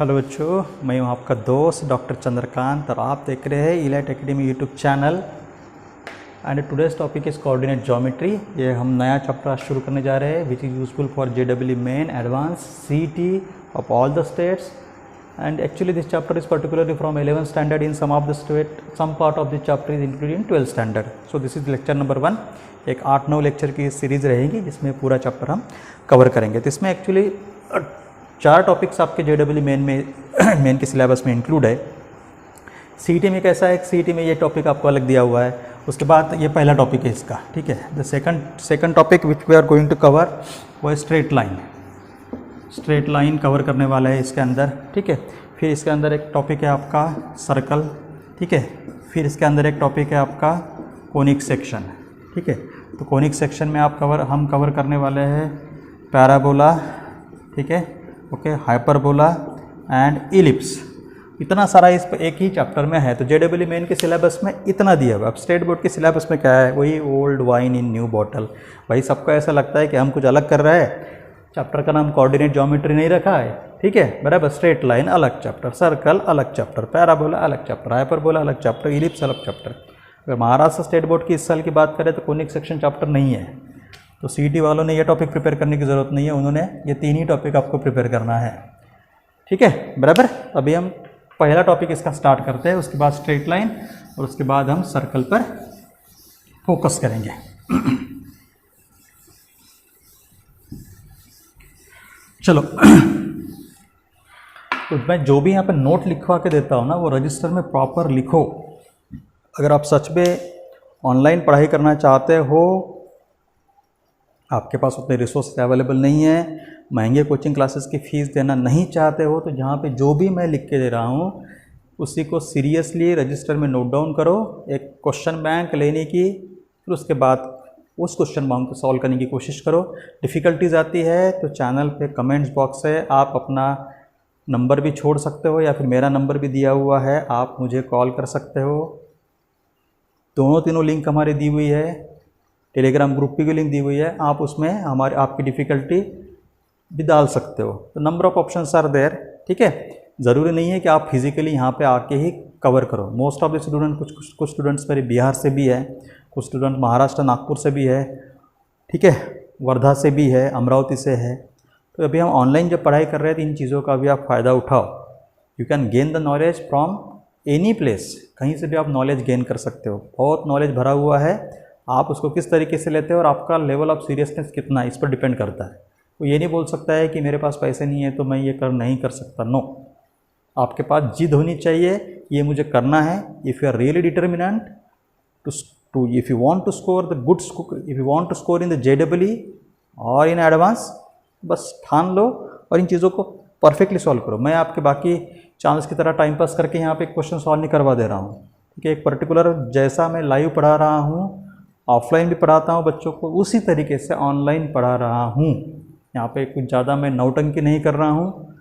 Hello बच्चों, मैं हूं आपका दोस्त डॉक्टर चंद्रकांत और आप देख रहे हैं elite academy YouTube channel. And today's topic is coordinate geometry. ये हम नया चैप्टर शुरू करने जा रहे हैं which is useful for JEE main advance CET of all the states. And actually this chapter is particularly from 11th standard in some of the state, some part of this chapter is included in 12th standard. So this is lecture number 1। एक 8-9 lecture की series रहेगी जिसमें पूरा chapter हम cover करेंगे। तो इसमें actually 4 topics आपके JEE मेन के सिलेबस में इंक्लूड है। CET में कैसा है, CET में ये टॉपिक आपको अलग दिया हुआ है। उसके बाद ये पहला टॉपिक है इसका, ठीक है। The second topic which we are going to cover वो है स्ट्रेट लाइन। स्ट्रेट लाइन कवर करने वाला है इसके अंदर, ठीक है। फिर इसके अंदर एक टॉपिक है आपका सर्कल, ठीक है। फिर इसके अंदर एक टॉपिक है आपका कोनिक सेक्शन, ठीक है। तो कोनिक सेक्शन में हम कवर करने वाले हैं पैराबोला, ठीक है, ओके, हाइपरबोला एंड इलिप्स। इतना सारा इस पर एक ही चैप्टर में है। तो JEE मेन के सिलेबस में इतना दिया हुआ है। अब स्टेट बोर्ड के सिलेबस में क्या है, वही old wine in new bottle. भाई सबको ऐसा लगता है कि हम कुछ अलग कर रहे हैं। चैप्टर का नाम कोऑर्डिनेट ज्योमेट्री नहीं रखा है, ठीक है, बराबर। स्ट्रेट लाइन अलग चैप्टर, सर्कल अलग चैप्टर, पैराबोला अलग चैप्टर, हाइपरबोला अलग चैप्टर, इलिप्स अलग चैप्टर। अगर महाराष्ट्र स्टेट बोर्ड की इस साल की बात करें तो कोनिक सेक्शन चैप्टर नहीं है। तो CET वालों ने ये टॉपिक प्रिपेयर करने की ज़रूरत नहीं है, उन्होंने ये 3 ही टॉपिक आपको प्रिपेयर करना है, ठीक है, बराबर। अभी हम पहला टॉपिक इसका स्टार्ट करते हैं, उसके बाद स्ट्रेट लाइन और उसके बाद हम सर्कल पर फोकस करेंगे। चलो, तो मैं जो भी यहाँ पे नोट लिखवा के देता हूँ ना, वो रजिस्टर में प्रॉपर लिखो। अगर आप सच में ऑनलाइन पढ़ाई करना चाहते हो, आपके पास उतने रिसोर्स अवेलेबल नहीं है, महंगे कोचिंग क्लासेस की फ़ीस देना नहीं चाहते हो, तो जहाँ पे जो भी मैं लिख के दे रहा हूँ उसी को सीरियसली रजिस्टर में नोट डाउन करो। एक क्वेश्चन बैंक लेने की, फिर उसके बाद उस क्वेश्चन बैंक को सॉल्व करने की कोशिश करो। डिफ़िकल्टीज आती है तो चैनल पे कमेंट्स बॉक्स है, आप अपना नंबर भी छोड़ सकते हो या फिर मेरा नंबर भी दिया हुआ है, आप मुझे कॉल कर सकते हो। तीनों लिंक हमारी दी हुई है, टेलीग्राम ग्रुप की लिंक दी हुई है, आप उसमें आपकी डिफ़िकल्टी भी डाल सकते हो। तो number of options are there, ठीक है। ज़रूरी नहीं है कि आप फिज़िकली यहाँ पे आके ही कवर करो। मोस्ट ऑफ द स्टूडेंट, कुछ स्टूडेंट्स मेरे बिहार से भी है, कुछ स्टूडेंट महाराष्ट्र नागपुर से भी है, ठीक है, वर्धा से भी है, अमरावती से है। तो अभी हम ऑनलाइन जब पढ़ाई कर रहे हैं तो इन चीज़ों का भी आप फ़ायदा उठाओ। You can gain the knowledge from any place, कहीं से भी आप नॉलेज गेन कर सकते हो। बहुत नॉलेज भरा हुआ है, आप उसको किस तरीके से लेते हो और आपका लेवल ऑफ सीरियसनेस कितना है, इस पर डिपेंड करता है। वो ये नहीं बोल सकता है कि मेरे पास पैसे नहीं है तो मैं ये नहीं कर सकता। नो, आपके पास जिद होनी चाहिए, ये मुझे करना है। If you are really determinant to if you want to score the good, if you want to score in the JEE और इन एडवांस, बस ठान लो और इन चीज़ों को परफेक्टली सॉल्व करो। मैं आपके बाकी चांस की तरह टाइम पास करके यहाँ पे क्वेश्चन सॉल्व नहीं करवा दे रहा हूँ, ठीक है। एक पर्टिकुलर जैसा मैं लाइव पढ़ा रहा हूँ, ऑफलाइन भी पढ़ाता हूँ बच्चों को, उसी तरीके से ऑनलाइन पढ़ा रहा हूँ। यहाँ पे कुछ ज़्यादा मैं नौटंकी नहीं कर रहा हूँ,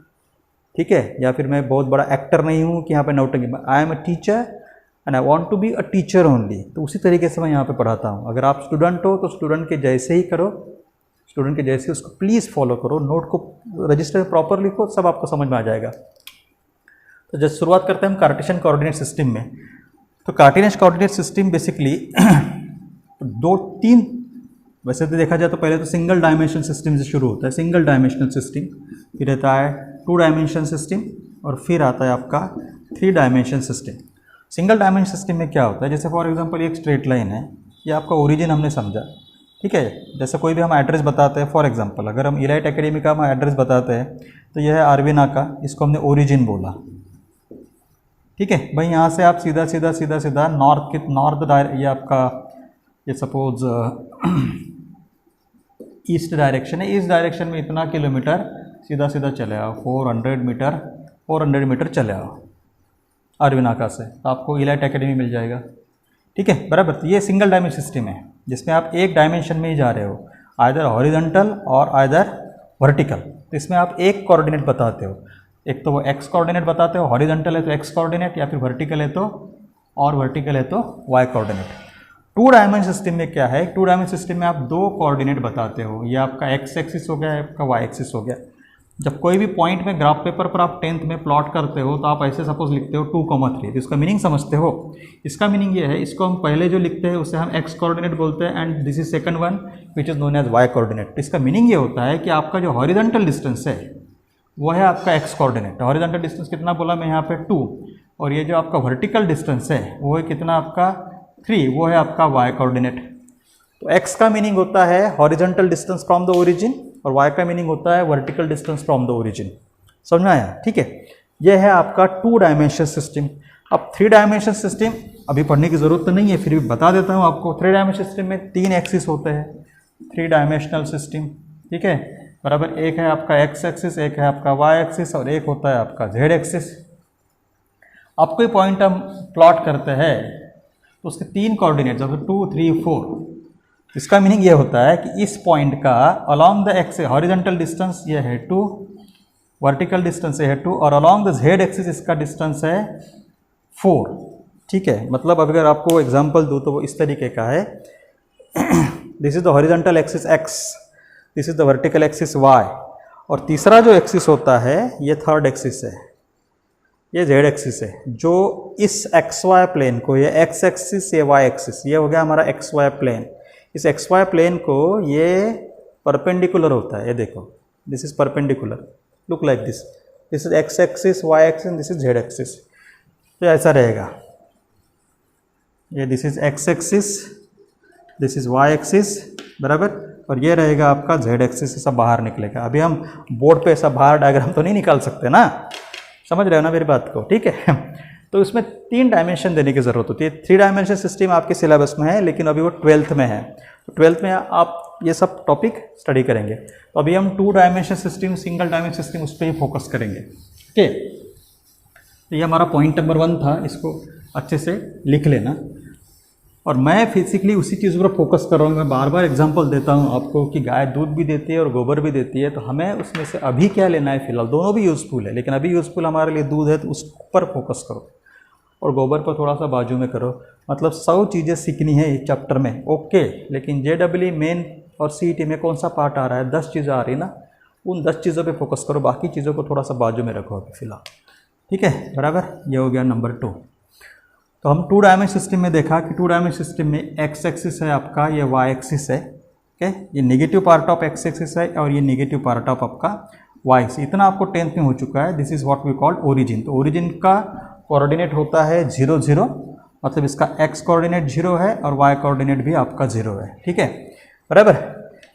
ठीक है, या फिर मैं बहुत बड़ा एक्टर नहीं हूँ कि यहाँ पे नौटंकी। I am a teacher and I want to be a teacher only. तो उसी तरीके से मैं यहाँ पे पढ़ाता हूँ। अगर आप स्टूडेंट हो तो स्टूडेंट के जैसे ही करो, स्टूडेंट के जैसे उसको प्लीज़ फॉलो करो, नोट को रजिस्टर में प्रॉपर लिखो, सब आपको समझ में आ जाएगा। तो जब शुरुआत करते हैं हम कार्टेशियन कोऑर्डिनेट सिस्टम में। तो कार्टेशियन कोऑर्डिनेट सिस्टम बेसिकली 2-3, वैसे तो देखा जाए तो पहले तो सिंगल डायमेंशन सिस्टम से शुरू होता है, सिंगल डायमेंशनल सिस्टम, फिर रहता है 2 डायमेंशन सिस्टम और फिर आता है आपका 3 dimension system. Single dimension system में क्या होता है, जैसे फॉर एग्जांपल एक स्ट्रेट लाइन है, ये आपका ओरिजिन हमने समझा, ठीक है। जैसे कोई भी हम एड्रेस बताते हैं, फॉर एग्जांपल अगर हम इलाइट एकेडमी का हम एड्रेस बताते हैं तो यह है आरवी नाका, इसको हमने ओरिजिन बोला, ठीक है। भाई यहाँ से आप सीधा नॉर्थ ये आपका, ये सपोज ईस्ट डायरेक्शन है, इस डायरेक्शन में इतना किलोमीटर सीधा चले आओ, 400 मीटर चले आओ अरविनाका से, तो आपको इलाइट एकेडमी मिल जाएगा, ठीक है, बराबर। तो ये सिंगल डायमेंशन सिस्टम है जिसमें आप एक डायमेंशन में ही जा रहे हो, आइदर हॉरिजॉन्टल और आइदर वर्टिकल। तो इसमें आप एक कोऑर्डिनेट बताते हो, एक तो वो एक्स कोऑर्डिनेट बताते हो, हॉरिजॉन्टल है तो एक्स कोऑर्डिनेट, या फिर वर्टिकल है तो, और वर्टिकल है तो वाई कोऑर्डिनेट। 2 डायमेंशन सिस्टम में क्या है, 2 डायमेंशन सिस्टम में आप 2 कोऑर्डिनेट बताते हो, ये आपका एक्स एक्सिस हो गया, आपका वाई एक्सिस हो गया। जब कोई भी पॉइंट में ग्राफ पेपर पर आप 10th में प्लॉट करते हो तो आप ऐसे सपोज लिखते हो 2,3, तो इसका मीनिंग समझते हो। इसका मीनिंग ये है, इसको हम पहले जो लिखते हैं उसे हम x कोऑर्डिनेट बोलते हैं and this is second one which is known as y coordinate. इसका मीनिंग ये होता है कि आपका जो हॉरिजॉन्टल डिस्टेंस है वो है आपका x कोऑर्डिनेट। हॉरिजॉन्टल डिस्टेंस कितना बोला मैं यहाँ पे 2, और ये जो आपका वर्टिकल डिस्टेंस है वो है कितना आपका 3, वो है आपका y कोऑर्डिनेट। तो x का मीनिंग होता है horizontal distance from the origin और y का मीनिंग होता है vertical distance from the origin. समझ में आया? ठीक है, यह है आपका 2 डायमेंशन सिस्टम। अब 3 डायमेंशन सिस्टम अभी पढ़ने की ज़रूरत तो नहीं है, फिर भी बता देता हूँ आपको। 3 डायमेंशन सिस्टम में 3 एक्सिस होते हैं, 3 डायमेंशनल सिस्टम, ठीक है, बराबर। एक है आपका x एक्सिस, एक है आपका y एक्सिस और एक होता है आपका z एक्सिस। अब कोई पॉइंट हम प्लॉट करते हैं तो उसके 3 कोऑर्डिनेट जैसे 2, 3, 4। इसका मीनिंग ये होता है कि इस पॉइंट का along the x horizontal distance ये है 2, वर्टिकल डिस्टेंस ये है 2 और अलॉन्ग द जेड एक्सिस इसका डिस्टेंस है 4। ठीक है, मतलब अगर आपको एग्जांपल दूँ तो वो इस तरीके का है this is the horizontal axis x, this is the vertical axis y, और तीसरा जो एक्सिस होता है ये थर्ड एक्सिस है, ये जेड एक्सिस है, जो इस एक्स वाई प्लेन को, ये एक्स एक्सिस ये वाई एक्सिस, ये हो गया हमारा एक्स वाई प्लेन। इस एक्स वाई प्लेन को ये परपेंडिकुलर होता है, ये देखो this is perpendicular, look like this, this is x axis y axis, this is z axis. तो ऐसा रहेगा, ये this is x axis, this is y axis, बराबर, और ये रहेगा आपका जेड एक्सिस। ऐसा बाहर निकलेगा। अभी हम बोर्ड पे ऐसा बाहर डायग्राम तो नहीं निकाल सकते ना, समझ रहे हो ना मेरी बात को? ठीक है, तो इसमें 3 डायमेंशन देने की ज़रूरत होती है। 3 डायमेंशन सिस्टम आपके सिलेबस में है, लेकिन अभी वो 12th में है, तो 12th में आप ये सब टॉपिक स्टडी करेंगे। तो अभी हम 2 dimension system, single dimension system, उस पर ही फोकस करेंगे। ठीक है, तो ये हमारा पॉइंट नंबर 1 था, इसको अच्छे से लिख लेना। और मैं फिजिकली उसी चीज़ पर फोकस कर रहा हूँ। मैं बार बार एग्जांपल देता हूँ आपको कि गाय दूध भी देती है और गोबर भी देती है, तो हमें उसमें से अभी क्या लेना है, फिलहाल दोनों भी यूज़फुल है, लेकिन अभी यूज़फुल हमारे लिए दूध है तो उस पर फोकस करो और गोबर पर थोड़ा सा बाजू में करो। मतलब 100 चीज़ें सीखनी है इस चैप्टर में, ओके, लेकिन JEE मेन और CET में कौन सा पार्ट आ रहा है, 10 चीज़ें आ रही ना, उन 10 चीज़ों पे फोकस करो, बाकी चीज़ों को थोड़ा सा बाजू में रखो अभी फिलहाल। ठीक है, बराबर, ये हो गया नंबर 2। तो हम 2 डायमेंशन सिस्टम में देखा कि 2 डायमेंशन सिस्टम में एक्स एक्सिस है आपका, ये वाई एक्सिस है, ओके, ये negative part of x axis है और ये नेगेटिव पार्ट ऑफ आपका वाई एक्सिस। इतना आपको 10th में हो चुका है। This is what we called origin. तो ओरिजिन का कोऑर्डिनेट होता है 0, 0, मतलब इसका एक्स कोऑर्डिनेट 0 है और वाई कोऑर्डिनेट भी आपका 0 है। ठीक है, बराबर।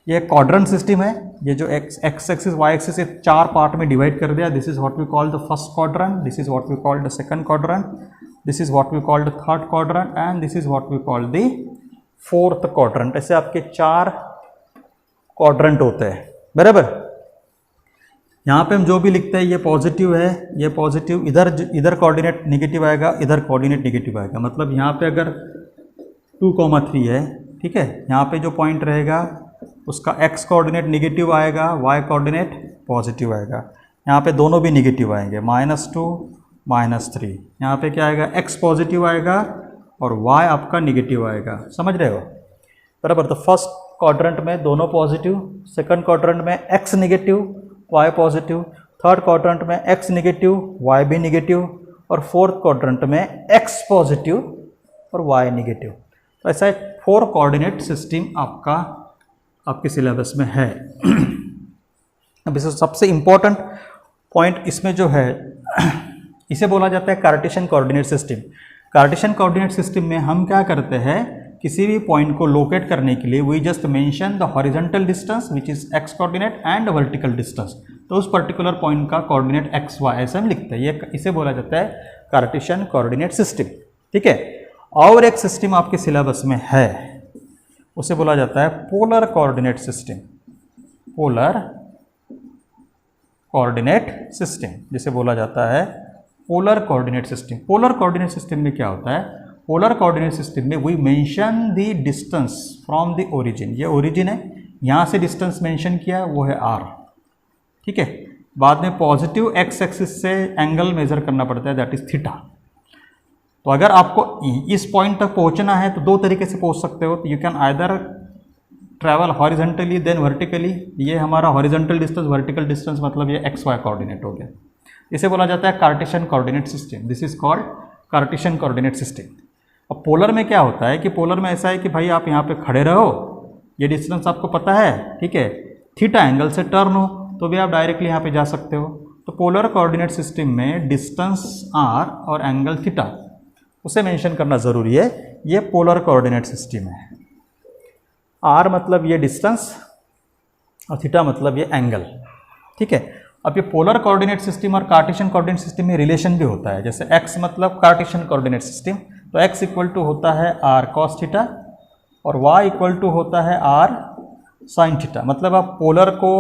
ये क्वाड्रेंट सिस्टम है, ये जो एक्स एक्सिस वाई एक्सिस ये 4 पार्ट में डिवाइड कर दिया। This is what we call the first quadrant, this is what we call the second quadrant, this is what we call the third quadrant and this is what we call the fourth quadrant. ऐसे आपके 4 quadrant होते हैं, बराबर। यहाँ पे हम जो भी लिखते हैं ये पॉजिटिव है, ये पॉजिटिव, इधर कोऑर्डिनेट नेगेटिव आएगा, इधर कोऑर्डिनेट नेगेटिव आएगा। मतलब यहाँ पे अगर 2,3 है, ठीक है, यहाँ पे जो पॉइंट रहेगा उसका x कोऑर्डिनेट नेगेटिव आएगा, y कोऑर्डिनेट पॉजिटिव आएगा। यहाँ पे दोनों भी नेगेटिव आएंगे, -2, -3। यहाँ पे क्या आएगा, x पॉजिटिव आएगा और y आपका नेगेटिव आएगा। समझ रहे हो, बराबर। तो फर्स्ट क्वाड्रेंट में दोनों पॉजिटिव, सेकंड क्वाड्रेंट में x negative, y positive, third quadrant में x नेगेटिव, y भी नेगेटिव, और फोर्थ क्वाड्रेंट में x पॉजिटिव और y नेगेटिव। तो ऐसा 4 कोऑर्डिनेट सिस्टम आपके सिलेबस में है। अब इसे सबसे इम्पोर्टेंट पॉइंट इसमें जो है इसे बोला जाता है Cartesian coordinate system. Cartesian coordinate system में हम क्या करते हैं, किसी भी पॉइंट को लोकेट करने के लिए we just mention the horizontal distance which is x coordinate and vertical distance. तो उस पर्टिकुलर पॉइंट का कोऑर्डिनेट x y ऐसे हम लिखते हैं। ये इसे बोला जाता है कार्टेशियन कोऑर्डिनेट सिस्टम। ठीक है, और एक सिस्टम आपके सिलेबस में है, उसे बोला जाता है polar coordinate system. Polar coordinate system जिसे बोला जाता है polar coordinate system. Polar coordinate system में क्या होता है, पोलर कोऑर्डिनेट सिस्टम में we mention the distance from the origin. ये ओरिजिन है, यहाँ से डिस्टेंस मेंशन किया वो है r। ठीक है, बाद में पॉजिटिव x एक्सिस से एंगल मेजर करना पड़ता है, दैट इज थीटा। तो अगर आपको इस पॉइंट तक पहुंचना है तो 2 तरीके से पहुंच सकते हो। You can either travel horizontally then vertically, ये हमारा हॉरिजेंटल डिस्टेंस, वर्टिकल डिस्टेंस मतलब ये एक्स वाई कोऑर्डिनेट हो गया। इसे बोला जाता है Cartesian coordinate system. This is called Cartesian coordinate system. अब पोलर में क्या होता है कि पोलर में ऐसा है कि भाई आप यहाँ पे खड़े रहो, ये डिस्टेंस आपको पता है, ठीक है, थीटा एंगल से टर्न हो तो भी आप डायरेक्टली यहाँ पे जा सकते हो। तो पोलर कोऑर्डिनेट सिस्टम में डिस्टेंस आर और एंगल थीटा उसे मेंशन करना ज़रूरी है। ये पोलर कोऑर्डिनेट सिस्टम है। आर मतलब ये डिस्टेंस और थीटा मतलब ये एंगल, ठीक है। अब ये पोलर कोऑर्डिनेट सिस्टम और कार्टेशियन कोऑर्डिनेट सिस्टम में रिलेशन भी होता है। जैसे x मतलब कार्टेशियन कोऑर्डिनेट सिस्टम, तो x इक्वल टू होता है r cos थीटा और y इक्वल टू होता है r sin थीटा। मतलब आप पोलर को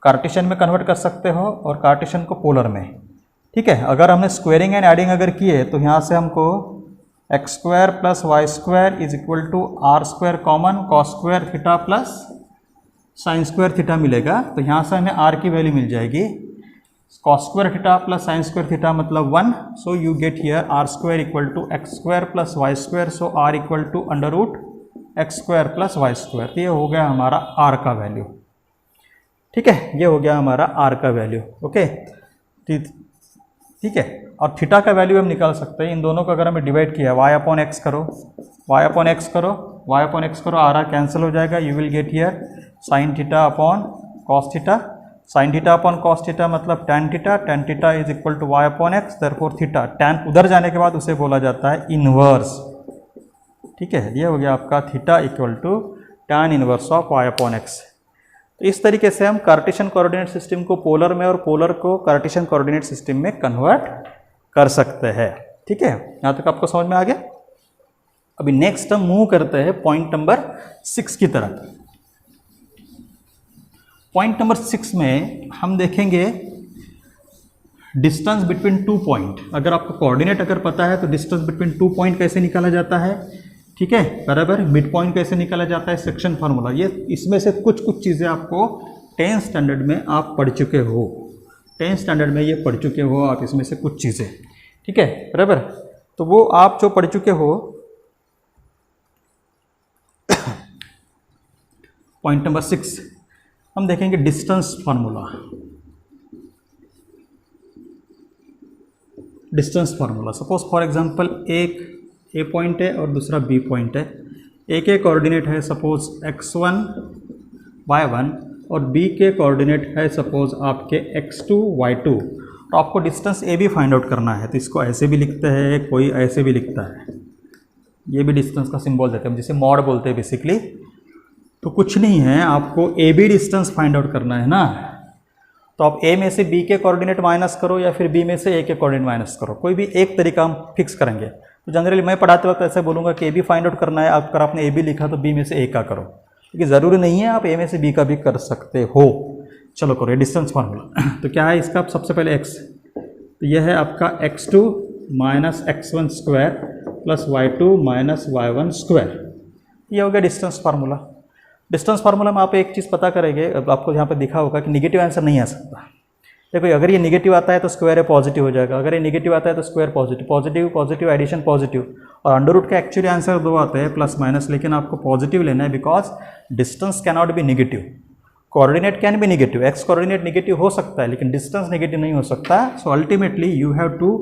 कार्टेशियन में कन्वर्ट कर सकते हो और कार्टेशियन को पोलर में, ठीक है। अगर हमने स्क्वेयरिंग एंड एडिंग अगर किए तो यहाँ से हमको x square plus y square is equal to r square common cos square theta plus sine square theta मिलेगा। तो यहाँ से हमें आर की वैल्यू मिल जाएगी cos square theta plus sine square theta मतलब 1। So you get here r square equal to x square plus y square, so r equal to under root x square plus y square. तो ये हो गया हमारा are का value, ठीक है, ये हो गया हमारा आर का वैल्यू। ओके, ठीक है। और थीटा का वैल्यू हम निकाल सकते हैं। इन दोनों को अगर हमें डिवाइड किया वाई अपॉन एक्स करो, वाई अपॉन एक्स करो, वाई अपॉन एक्स करो, आर कैंसिल हो जाएगा। You will get here sine theta upon cos theta, sine theta upon cos theta मतलब tan theta, tan theta is equal to y upon x, therefore theta tan उधर जाने के बाद उसे बोला जाता है इनवर्स, ठीक है। ये हो गया आपका theta equal to tan inverse of y upon x. तो इस तरीके से हम कार्टेशियन कोऑर्डिनेट सिस्टम को पोलर में और पोलर को कार्टेशियन कोऑर्डिनेट सिस्टम में कन्वर्ट कर सकते हैं, ठीक है। यहाँ तक आपको समझ में आ गया। अभी नेक्स्ट हम मूव करते हैं पॉइंट नंबर 6 की तरफ। पॉइंट नंबर 6 में हम देखेंगे डिस्टेंस बिटवीन 2 पॉइंट। अगर आपको कोऑर्डिनेट अगर पता है तो डिस्टेंस बिटवीन 2 पॉइंट कैसे निकाला जाता है, ठीक है, बराबर। मिड पॉइंट कैसे निकाला जाता है, सेक्शन फार्मूला। ये इसमें से कुछ चीज़ें आपको 10th स्टैंडर्ड में आप पढ़ चुके हो, 10th स्टैंडर्ड में ये पढ़ चुके हो आप, इसमें से कुछ चीज़ें, ठीक है, बराबर। तो वो आप जो पढ़ चुके हो, पॉइंट नंबर 6 हम देखेंगे distance formula. Distance formula, suppose for example एक ए पॉइंट है और दूसरा बी पॉइंट है। ए के कोऑर्डिनेट है सपोज x1 y1 और बी के कोऑर्डिनेट है सपोज आपके x2 y2। तो आपको डिस्टेंस ए भी फाइंड आउट करना है। तो इसको ऐसे भी लिखते हैं, कोई ऐसे भी लिखता है, ये भी डिस्टेंस का सिंबल देते हैं, जिसे मॉड बोलते हैं बेसिकली। तो कुछ नहीं है, आपको A B distance find out करना है ना। तो आप ए में से बी के कोऑर्डिनेट माइनस करो या फिर बी में से ए के कोऑर्डिनेट माइनस करो, कोई भी एक तरीका हम फिक्स करेंगे। तो जनरली मैं पढ़ाते वक्त ऐसे बोलूँगा कि ए बी फाइंड आउट करना है। अगर आपने ए बी लिखा तो बी में से ए का करो, क्योंकि ज़रूरी नहीं है, आप ए में से बी का भी कर सकते हो। चलो करो डिस्टेंस फार्मूला। तो क्या है इसका, सबसे पहले एक्स, तो यह है आपका x2 minus x1 square plus y2 minus y1 square. ये हो गया डिस्टेंस फार्मूला। डिस्टेंस फार्मूला में आप एक चीज़ पता करेंगे, आपको यहाँ पे दिखा होगा कि निगेटिव आंसर नहीं आ सकता। देखो अगर ये निगेटिव आता है तो स्क्वायर है पॉजिटिव हो जाएगा, अगर ये निगेटिव आता है तो square positive, positive positive addition positive. और अंडर रूट का एक्चुअली आंसर 2 आते हैं प्लस माइनस, लेकिन आपको पॉजिटिव लेना है because distance can not be negative. Coordinate can be negative, x coordinate negative हो सकता है लेकिन डिस्टेंस निगेटिव नहीं हो सकता। So ultimately you have to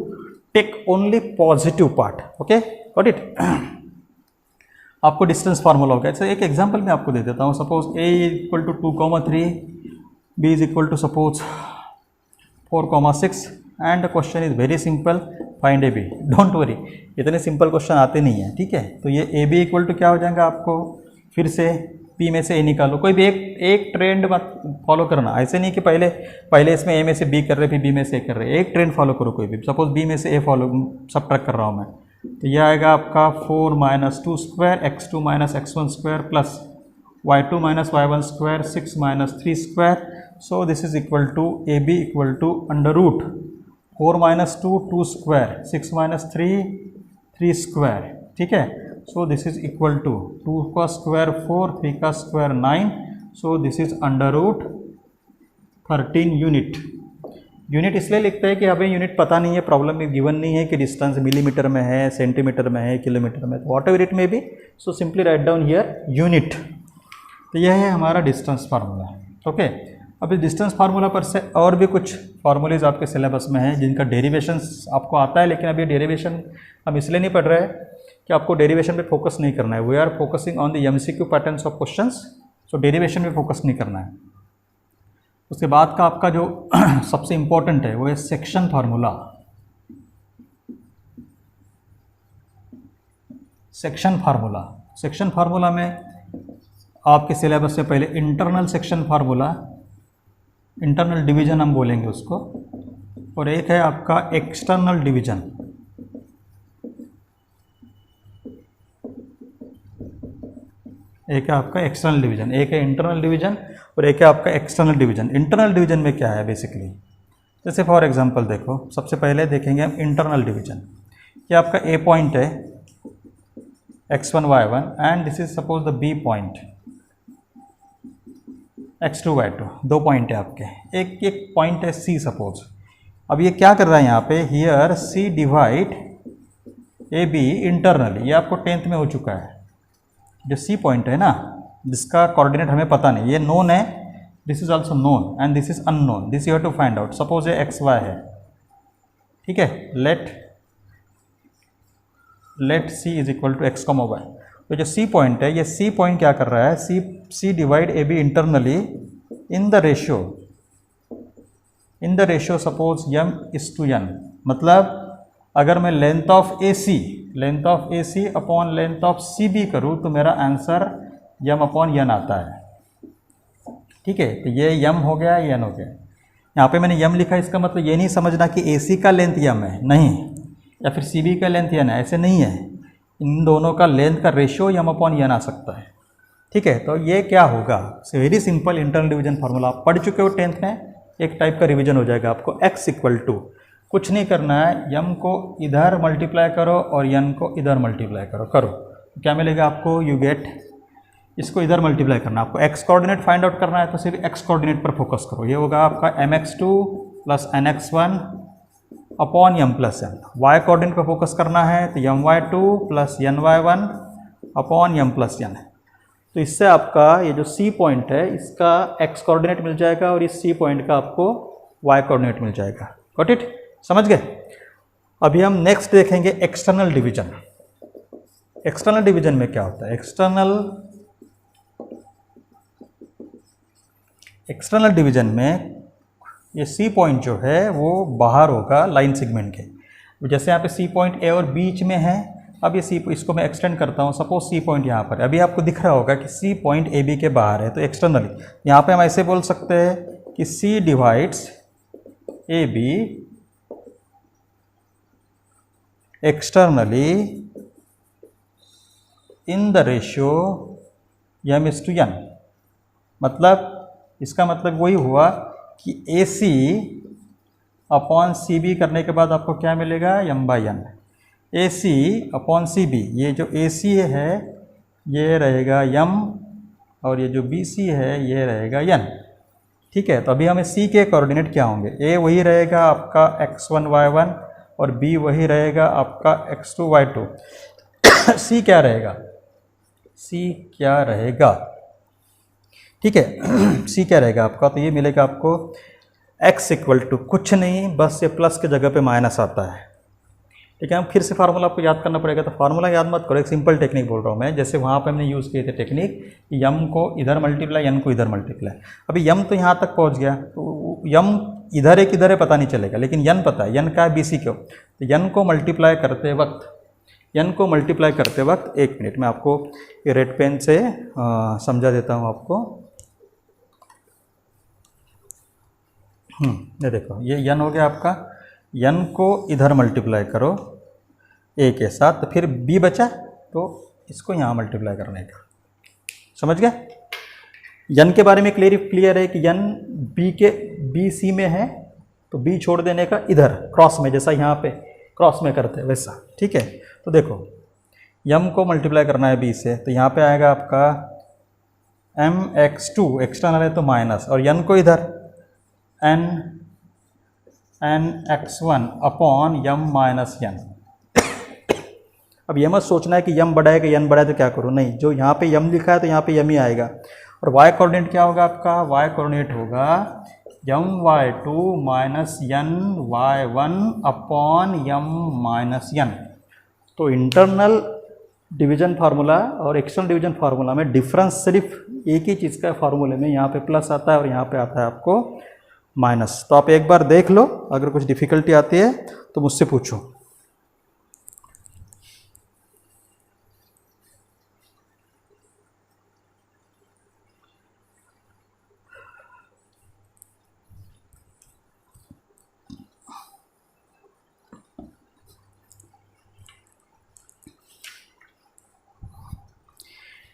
take only positive part. Okay, got it. आपको डिस्टेंस फार्मूला होगा। ऐसे एक एग्जांपल मैं आपको दे देता हूँ। Suppose A equal to 2,3, B is equal to suppose 4,6 and question is very simple, find A B. Don't worry, इतने सिंपल क्वेश्चन आते नहीं हैं, ठीक है। तो ये ए बी इक्वल टू क्या हो जाएगा, आपको फिर से पी में से ए निकालो। कोई भी एक ट्रेंड मत फॉलो करना, ऐसे नहीं कि पहले इसमें ए में से बी कर रहे फिर बी में से ए कर रहे। एक ट्रेंड फॉलो करो कोई भी। सपोज बी में से ए फॉलो सबट्रैक्ट कर रहा हूँ मैं, तो यह आएगा आपका 4 minus 2 square x2 minus x1 square plus y2 minus y1 square 6 minus 3 square. So this is equal to A B equal to under root 4 minus 2 2 square 6 minus 3 3 square, ठीक है। So this is equal to 2 का square 4, 3 का square 9। So this is under root 13 unit. Unit इसलिए लिखते हैं कि हमें unit पता नहीं है, प्रॉब्लम में गिवन नहीं है कि डिस्टेंस मिलीमीटर में है, सेंटीमीटर में है, किलोमीटर में, what ever it may be. So simply write down here unit. तो यह है हमारा डिस्टेंस फार्मूला। ओके, अब इस डिस्टेंस फार्मूला पर से और भी कुछ फार्मूलेज आपके सिलेबस में हैं जिनका डेरिवेशंस आपको आता है, लेकिन अभी डेरिवेशन हम इसलिए नहीं पढ़ रहे हैं कि आपको डेरिवेशन पे फोकस नहीं करना है। We are focusing on the MCQ patterns of questions, so derivation पे फोकस नहीं करना है। उसके बाद का आपका जो सबसे इम्पोर्टेंट है वो है section formula. Section formula, section formula में आपके सिलेबस से पहले internal section formula, internal division हम बोलेंगे उसको, और एक है आपका एक्सटर्नल डिवीजन। एक है आपका एक्सटर्नल डिवीजन, एक है इंटरनल डिवीजन और एक है आपका एक्सटर्नल डिवीजन। इंटरनल डिवीजन में क्या है बेसिकली, जैसे फॉर एग्जांपल देखो, सबसे पहले देखेंगे हम इंटरनल डिवीजन। ये आपका ए पॉइंट है x1 y1 and this is suppose the B point x2 y2, दो पॉइंट है आपके, एक पॉइंट है c सपोज। अब ये क्या कर रहा है यहाँ पे, here c divide A B internally, ये आपको 10th में हो चुका है। जो सी पॉइंट है ना, जिसका कोऑर्डिनेट हमें पता नहीं, ये नोन है, this is also known and this is unknown, this you have to find out. Suppose ये एक्स वाई है, ठीक है, let C is equal to x comma y. तो जो सी पॉइंट है, ये सी पॉइंट क्या कर रहा है, C divide A B internally in the ratio suppose m is to n. मतलब अगर मैं length of A C upon length of C B करूँ तो मेरा आंसर यम अपॉन यन आता है। ठीक है, तो ये यम हो गया, यन हो गया। यहाँ पे मैंने यम लिखा, इसका मतलब ये नहीं समझना कि ए सी का लेंथ यम है, नहीं, या फिर सी बी का लेंथ यन है, ऐसे नहीं है। इन दोनों का लेंथ का रेशियो यम अपॉन यन आ सकता है। ठीक है, तो ये क्या होगा, very simple internal division formula आप पढ़ चुके हो 10th में, एक टाइप का रिवीजन हो जाएगा आपको। x इक्वल टू, कुछ नहीं करना है, यम को इधर मल्टीप्लाई करो और यन को इधर मल्टीप्लाई करो। क्या मिलेगा आपको, यू गेट, इसको इधर मल्टीप्लाई करना, आपको x कोऑर्डिनेट फाइंड आउट करना है तो सिर्फ x कोऑर्डिनेट पर फोकस करो। ये होगा आपका mx2 प्लस nx1 अपॉन यम प्लस एन। y कोऑर्डिनेट पर फोकस करना है तो my2 प्लस ny1 अपॉन यम प्लस एन। तो इससे आपका ये जो c पॉइंट है इसका x कोऑर्डिनेट मिल जाएगा और इस c पॉइंट का आपको y कोऑर्डिनेट मिल जाएगा। गॉट इट, समझ गए। अभी हम नेक्स्ट देखेंगे एक्सटर्नल डिवीजन। एक्सटर्नल डिवीजन में क्या होता है, एक्सटर्नल डिवीजन में ये सी पॉइंट जो है वो बाहर होगा लाइन सेगमेंट के। जैसे यहाँ पे सी पॉइंट ए और बीच में है, अब ये सी, इसको मैं एक्सटेंड करता हूँ, सपोज सी पॉइंट यहाँ पर, अभी आपको दिख रहा होगा कि सी पॉइंट ए बी के बाहर है, तो एक्सटर्नली यहाँ पे हम ऐसे बोल सकते हैं कि C divides A B externally in the ratio m is to n. मतलब इसका मतलब वही हुआ कि ए सी अपॉन सी बी करने के बाद आपको क्या मिलेगा, m by n. A C upon C B, ये जो ए सी है ये रहेगा यम और ये जो बी सी है ये रहेगा यन। ठीक है, तो अभी हमें सी के कोऑर्डिनेट क्या होंगे, ए वही रहेगा आपका x1 y1 और बी वही रहेगा आपका x2 y2। सी क्या रहेगा, सी क्या रहेगा, ठीक है, सी क्या रहेगा आपका, तो ये मिलेगा आपको x इक्वल टू कुछ नहीं, बस ये प्लस के जगह पे माइनस आता है। ठीक है, हम फिर से फार्मूला आपको याद करना पड़ेगा, तो फार्मूला याद मत करो, एक सिंपल टेक्निक बोल रहा हूँ मैं, जैसे वहाँ पे हमने यूज़ किए थे टेक्निक, यम को इधर मल्टीप्लाई, यन को इधर मल्टीप्लाई। अभी यम तो यहाँ तक पहुँच गया, तो यम इधर है किधर है पता नहीं चलेगा, लेकिन यन पता है, यन का है BC क्यों, तो यन को मल्टीप्लाई करते वक्त, एक मिनट मैं आपको ये रेड पेन से समझा देता हूँ आपको। ये देखो, ये यन हो गया आपका, यन को इधर मल्टीप्लाई करो ए के साथ, तो फिर बी बचा तो इसको यहाँ मल्टीप्लाई करने का, समझ गए। यन के बारे में क्लियर है कि यन बी सी में है तो बी छोड़ देने का इधर क्रॉस में, जैसा यहाँ पे क्रॉस में करते हैं वैसा। ठीक है, तो देखो यम को मल्टीप्लाई करना है बी से, तो यहाँ पे आएगा आपका mx2, एक्सटर्नल है तो माइनस, और यन को इधर nx1 अपॉन यम माइनस यन। अब ये मत सोचना है कि यम बड़ा है कि यन बड़ा है तो क्या करूँ, नहीं, जो यहाँ पे यम लिखा है तो यहाँ पे यम ही आएगा, और y कोऑर्डिनेट क्या होगा आपका, y कोऑर्डिनेट होगा my2 minus n y1 upon m minus n। तो इंटरनल डिवीजन फार्मूला और एक्सटर्नल डिवीजन फार्मूला में डिफरेंस सिर्फ एक ही चीज़ का फार्मूले में, यहाँ पे प्लस आता है और यहाँ पे आता है आपको माइनस। तो आप एक बार देख लो, अगर कुछ डिफ़िकल्टी आती है तो मुझसे पूछो।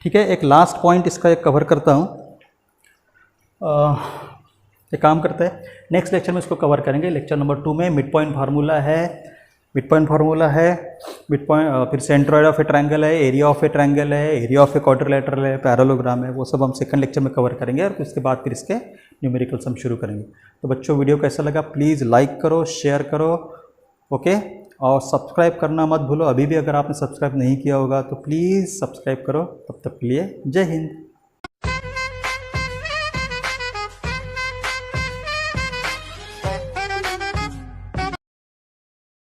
ठीक है, एक लास्ट पॉइंट इसका एक कवर करता हूँ। एक काम करते हैं, नेक्स्ट लेक्चर में इसको कवर करेंगे। लेक्चर नंबर 2 में मिड पॉइंट फार्मूला है, मिड पॉइंट फिर सेंट्रोइड ऑफ ए ट्रायंगल है, एरिया ऑफ ए ट्रायंगल है, एरिया ऑफ ए क्वाड्रिलेटरल है, पैरेललोग्राम है, वो सब हम सेकंड लेक्चर में कवर करेंगे और उसके बाद फिर इसके न्यूमेरिकल्स हम शुरू करेंगे। तो बच्चों, वीडियो कैसा लगा प्लीज़ लाइक करो, शेयर करो, ओके, और सब्सक्राइब करना मत भूलो। अभी भी अगर आपने सब्सक्राइब नहीं किया होगा तो प्लीज़ सब्सक्राइब करो। तब तक के लिए जय हिंद।